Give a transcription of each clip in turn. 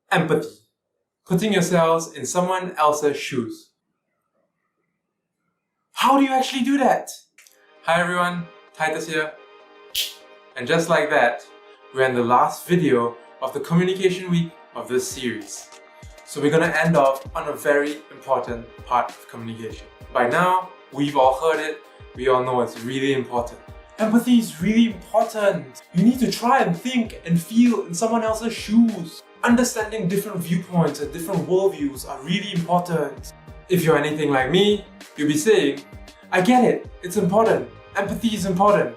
Empathy. Putting yourselves in someone else's shoes. How do you actually do that? Hi everyone, Titus here. And just like that, we're in the last video of the communication week of this series. So we're gonna end off on a very important part of communication. By now, we've all heard it, we all know it's really important. Empathy is really important. You need to try and think and feel in someone else's shoes. Understanding different viewpoints and different worldviews are really important. If you're anything like me, you'll be saying, I get it, it's important, empathy is important.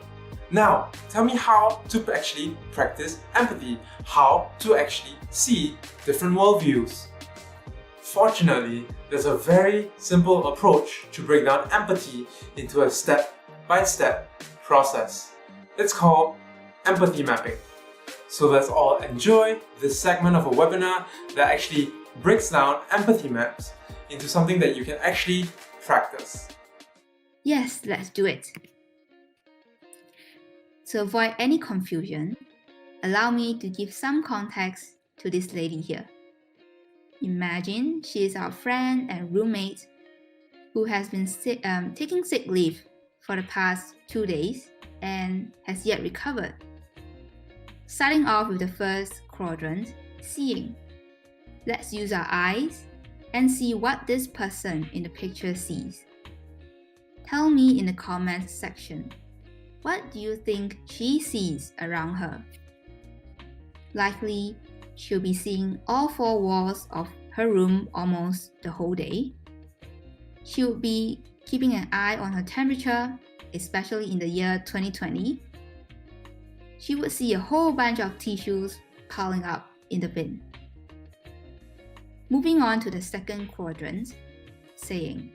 Now, tell me how to actually practice empathy, how to actually see different worldviews. Fortunately, there's a very simple approach to break down empathy into a step-by-step process. It's called empathy mapping. So let's all enjoy this segment of a webinar that actually breaks down empathy maps into something that you can actually practice. Yes, let's do it. To avoid any confusion, allow me to give some context to this lady here. Imagine she is our friend and roommate who has been taking sick leave for the past 2 days and has yet recovered. Starting off with the first quadrant, seeing. Let's use our eyes and see what this person in the picture sees. Tell me in the comments section, what do you think she sees around her? Likely, she'll be seeing all 4 walls of her room almost the whole day. She would be keeping an eye on her temperature, especially in the year 2020. She would see a whole bunch of tissues piling up in the bin. Moving on to the second quadrant, saying.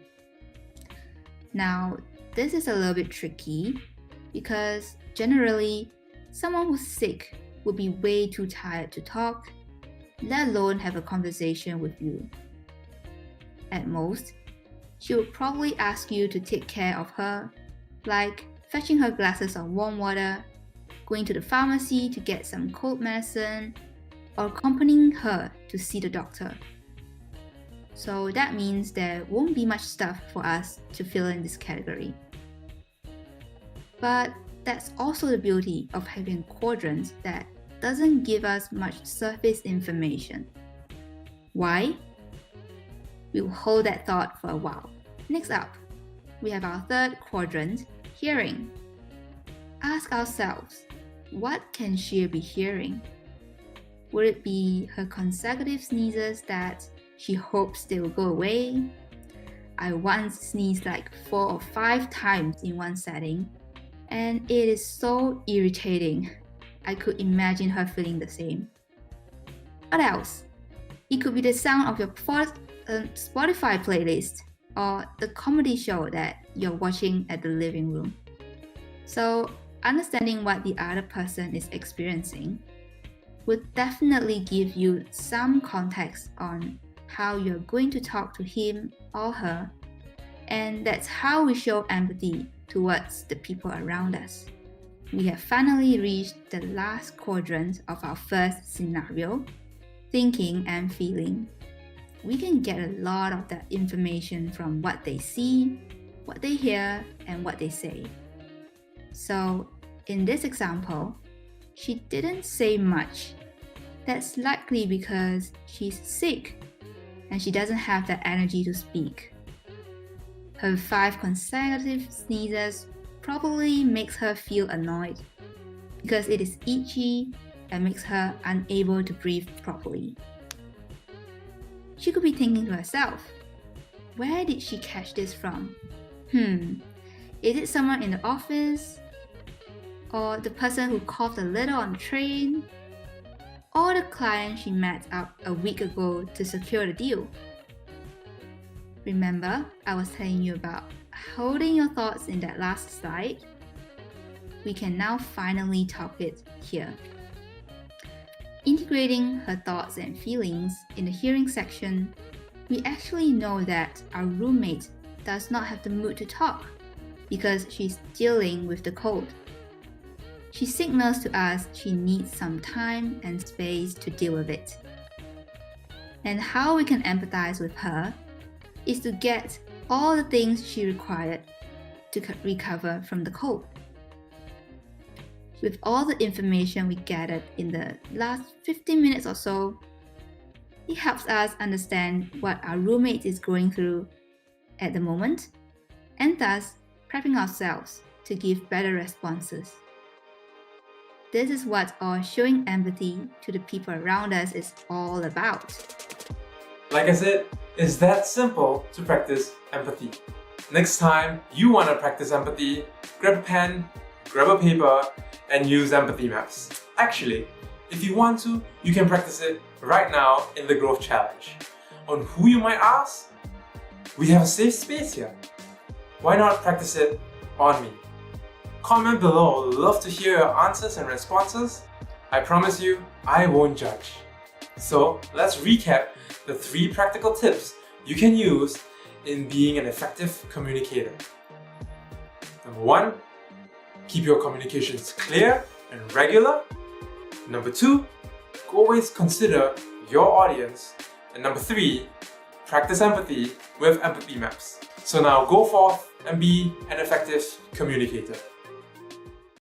Now, this is a little bit tricky because generally, someone who's sick would be way too tired to talk, let alone have a conversation with you. At most, she would probably ask you to take care of her, like fetching her glasses of warm water, going to the pharmacy to get some cold medicine, or accompanying her to see the doctor. So that means there won't be much stuff for us to fill in this category. But that's also the beauty of having quadrants that doesn't give us much surface information. Why? We'll hold that thought for a while. Next up, we have our third quadrant, hearing. Ask ourselves, what can she be hearing? Would it be her consecutive sneezes that she hopes they will go away? I once sneezed like 4 or 5 times in one setting, and it is so irritating. I could imagine her feeling the same. What else? It could be the sound of your Spotify playlist or the comedy show that you're watching at the living room. So, understanding what the other person is experiencing would definitely give you some context on how you're going to talk to him or her, and that's how we show empathy towards the people around us. We have finally reached the last quadrant of our first scenario, thinking and feeling. We can get a lot of that information from what they see, what they hear, and what they say. So, in this example, she didn't say much. That's likely because she's sick and she doesn't have the energy to speak. Her 5 consecutive sneezes probably makes her feel annoyed because it is itchy and makes her unable to breathe properly. She could be thinking to herself, where did she catch this from? Is it someone in the office? Or the person who coughed a little on the train? Or the client she met up a week ago to secure the deal? Remember, I was telling you about holding your thoughts in that last slide? We can now finally talk it here. Integrating her thoughts and feelings in the hearing section, we actually know that our roommate does not have the mood to talk because she's dealing with the cold. She signals to us she needs some time and space to deal with it. And how we can empathize with her is to get all the things she required to recover from the cold. With all the information we gathered in the last 15 minutes or so, it helps us understand what our roommate is going through at the moment, and thus prepping ourselves to give better responses. This is what our showing empathy to the people around us is all about. Like I said, it's that simple to practice empathy. Next time you want to practice empathy, grab a pen, grab a paper, and use empathy maps. Actually, if you want to, you can practice it right now in the Growth Challenge. On who you might ask? We have a safe space here. Why not practice it on me? Comment below, I'd love to hear your answers and responses. I promise you, I won't judge. So let's recap the 3 practical tips you can use in being an effective communicator. Number 1, keep your communications clear and regular. Number 2, always consider your audience. And number 3, practice empathy with empathy maps. So now go forth and be an effective communicator.